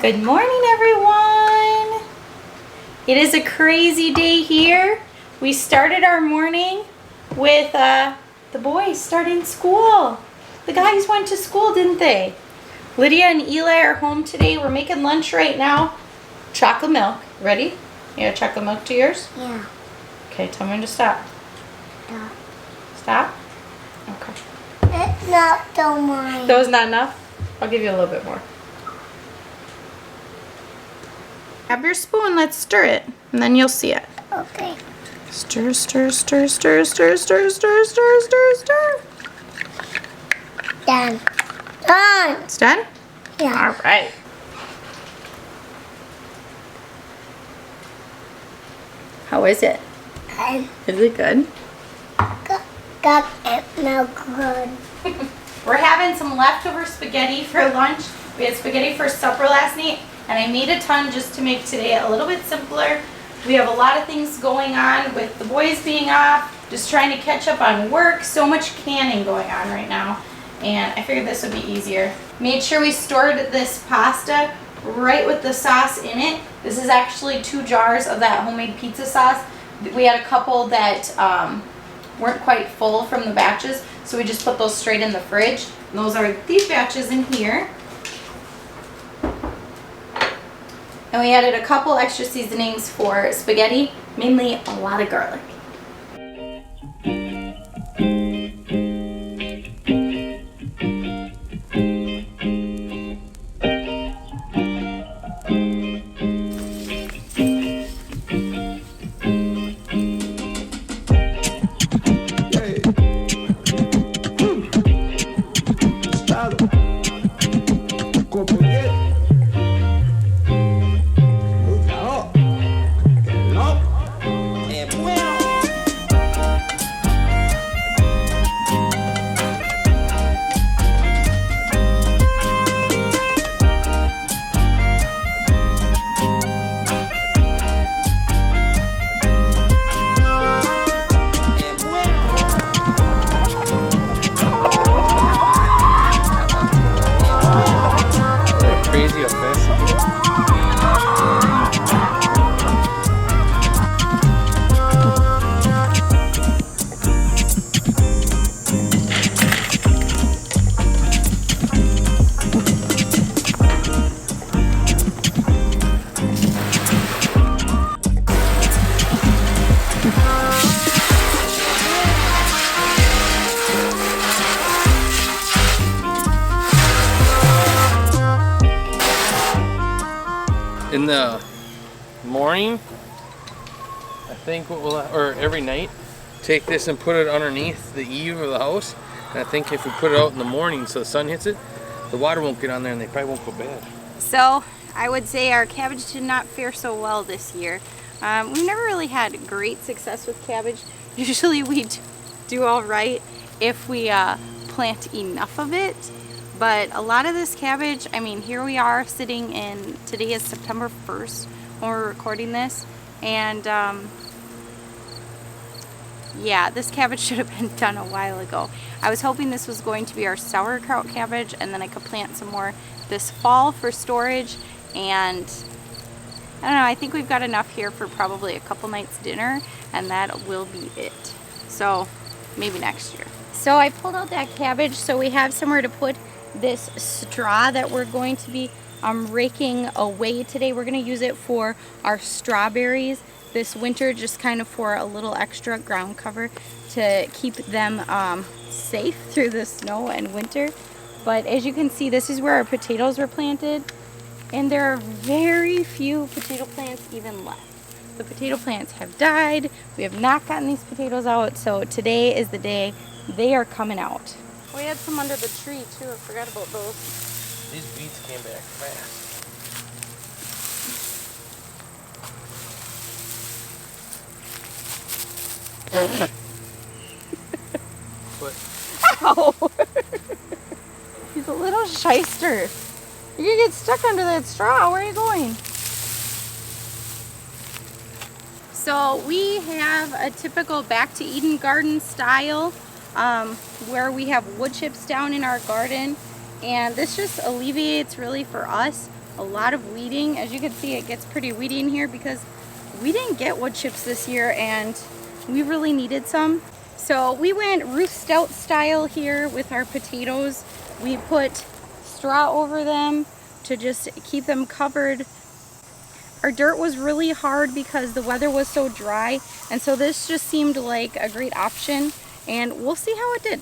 Good morning, everyone. It is a crazy day here. We started our morning with the boys starting school. The guys went to school, didn't they? Lydia and Eli are home today. We're making lunch right now. Chocolate milk. Ready? You got chocolate milk to yours? Yeah. Okay, tell me when to stop. Stop. Stop? Okay. It's not so mine. That was not enough? I'll give you a little bit more. Grab your spoon, let's stir it, and then you'll see it. Okay. Stir, stir, stir, stir, stir, stir, stir, stir, stir, stir. Done. Done. It's done? Yeah. All right. How is it? And Is it good? got it milk good. We're having some leftover spaghetti for lunch. We had spaghetti for supper last night, and I made a ton just to make today a little bit simpler. We have a lot of things going on with the boys being off, just trying to catch up on work. So much canning going on right now, and I figured this would be easier. Made sure we stored this pasta right with the sauce in it. This is actually 2 jars of that homemade pizza sauce. We had a couple that weren't quite full from the batches, so we just put those straight in the fridge. And those are these batches in here. And we added a couple extra seasonings for spaghetti, mainly a lot of garlic. In the morning, I think or every night, take this and put it underneath the eave of the house. And I think if we put it out in the morning so the sun hits it, the water won't get on there and they probably won't go bad. So I would say our cabbage did not fare so well this year. We've never really had great success with cabbage. Usually we do all right if we plant enough of it. But a lot of this cabbage, I mean, here we are sitting in, today is September 1st when we're recording this. And yeah, this cabbage should have been done a while ago. I was hoping this was going to be our sauerkraut cabbage, and then I could plant some more this fall for storage. And I don't know, I think we've got enough here for probably a couple nights dinner, and that will be it. So maybe next year. So I pulled out that cabbage so we have somewhere to put this straw that we're going to be raking away today. We're going to use it for our strawberries this winter, just kind of for a little extra ground cover to keep them safe through the snow and winter. But as you can see, this is where our potatoes were planted, and there are very few potato plants even left. The potato plants have died. We have not gotten these potatoes out, so today is the day they are coming out. We had some under the tree too, I forgot about those. These weeds came back fast. What? Ow! He's a little shyster. You're gonna get stuck under that straw. Where are you going? So we have a typical back to Eden garden style where we have wood chips down in our garden, and this just alleviates really for us a lot of weeding. As you can see, it gets pretty weedy in here because we didn't get wood chips this year and we really needed some. So we went Ruth Stout style here with our potatoes. We put straw over them to just keep them covered. Our dirt was really hard because the weather was so dry, and so this just seemed like a great option, and we'll see how it did.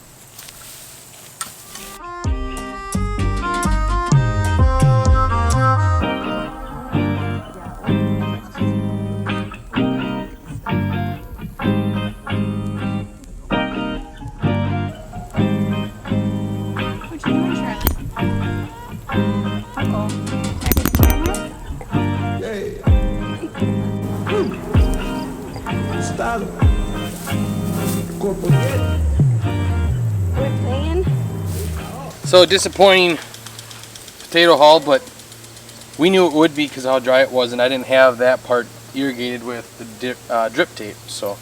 So disappointing potato haul, but we knew it would be because of how dry it was, and I didn't have that part irrigated with the drip tape. So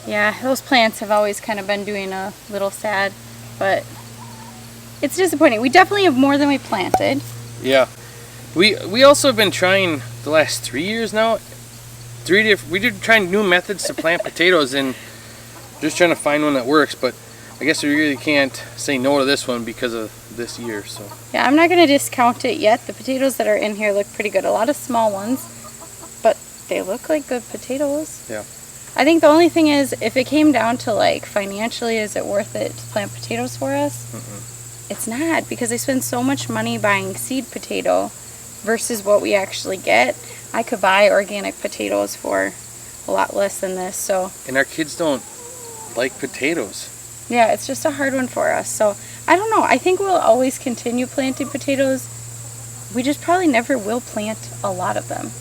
yeah, those plants have always kind of been doing a little sad, but it's disappointing. We definitely have more than we planted. Yeah, we also have been trying the last 3 years now. We did trying new methods to plant potatoes, and just trying to find one that works. But I guess we really can't say no to this one because of this year. So yeah, I'm not going to discount it yet. The potatoes that are in here look pretty good. A lot of small ones, but they look like good potatoes. Yeah. I think the only thing is, if it came down to like financially, is it worth it to plant potatoes for us? It's not, because I spend so much money buying seed potato versus what we actually get. I could buy organic potatoes for a lot less than this. So, and our kids don't like potatoes. Yeah, it's just a hard one for us. So I don't know. I think we'll always continue planting potatoes. We just probably never will plant a lot of them.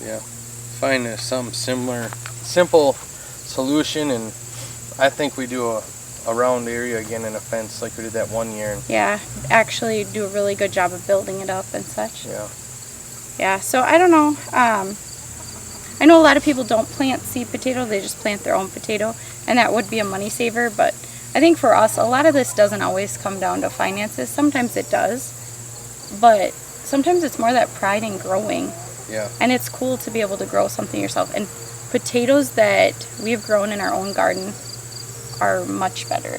Yeah, find some simple solution, and I think we do a round area again in a fence like we did that one year. Yeah, actually do a really good job of building it up and such. Yeah. Yeah, so I don't know. I know a lot of people don't plant seed potato, they just plant their own potato, and that would be a money saver, but I think for us, a lot of this doesn't always come down to finances. Sometimes it does, but sometimes it's more that pride in growing. Yeah. And it's cool to be able to grow something yourself. And potatoes that we've grown in our own garden are much better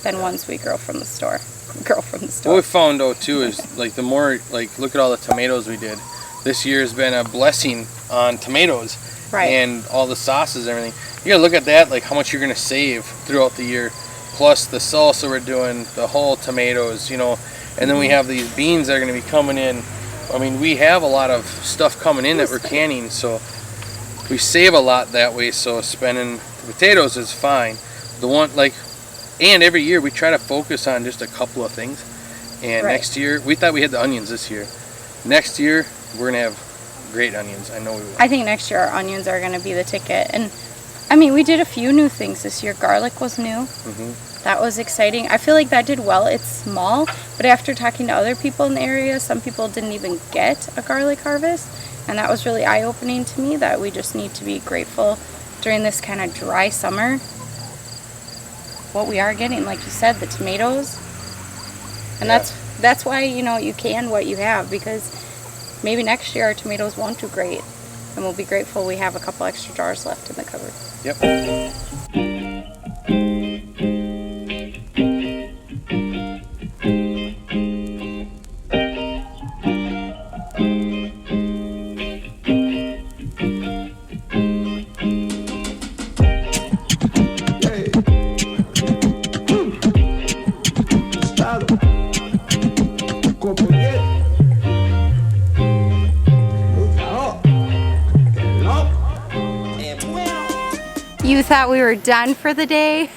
than ones we grow from the store. What we found out too is, like, the more, like, look at all the tomatoes we did. This year has been a blessing on tomatoes. Right. And all the sauces and everything. You gotta look at that, like how much you're gonna save throughout the year, plus the salsa we're doing, the whole tomatoes, you know, and then we have these beans that are gonna be coming in. I mean, we have a lot of stuff coming in that we're canning, so we save a lot that way. So spending the potatoes is fine. The one, like, and every year we try to focus on just a couple of things. And next year, we thought we had the onions this year. Next year, we're gonna have great onions. I know we will. I think next year our onions are going to be the ticket. And I mean, we did a few new things this year. Garlic was new. That was exciting. I feel like that did well. It's small, but after talking to other people in the area, some people didn't even get a garlic harvest, and that was really eye-opening to me, that we just need to be grateful during this kind of dry summer what we are getting. Like you said, the tomatoes, and that's why, you know, you can what you have, because maybe next year our tomatoes won't do great, and we'll be grateful we have a couple extra jars left in the cupboard. Yep. You thought we were done for the day?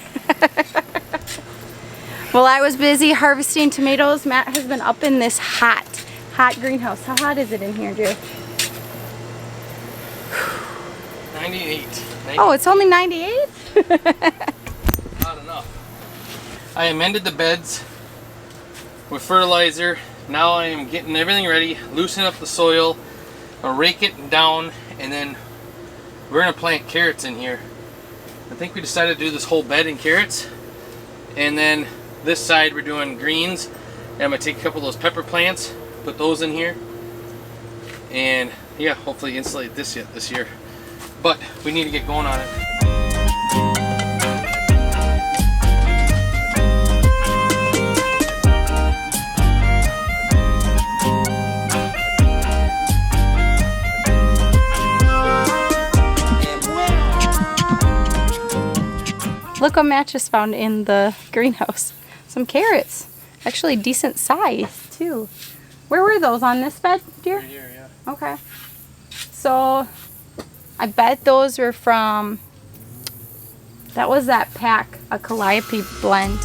Well, I was busy harvesting tomatoes. Matt has been up in this hot greenhouse. How hot is it in here, Drew? 98. Oh, it's only 98? Not enough. I amended the beds with fertilizer. Now I am getting everything ready, loosening up the soil, I'll rake it down, and then we're gonna plant carrots in here. I think we decided to do this whole bed in carrots, and then this side we're doing greens, and I'm gonna take a couple of those pepper plants put those in here, and yeah, hopefully insulate this year. But we need to get going on it. Look what Matt just found in the greenhouse. Some carrots. Actually decent size too. Where were those, on this bed, dear? Right here, yeah. Okay. So I bet those were from, that was that pack, a calliope blend.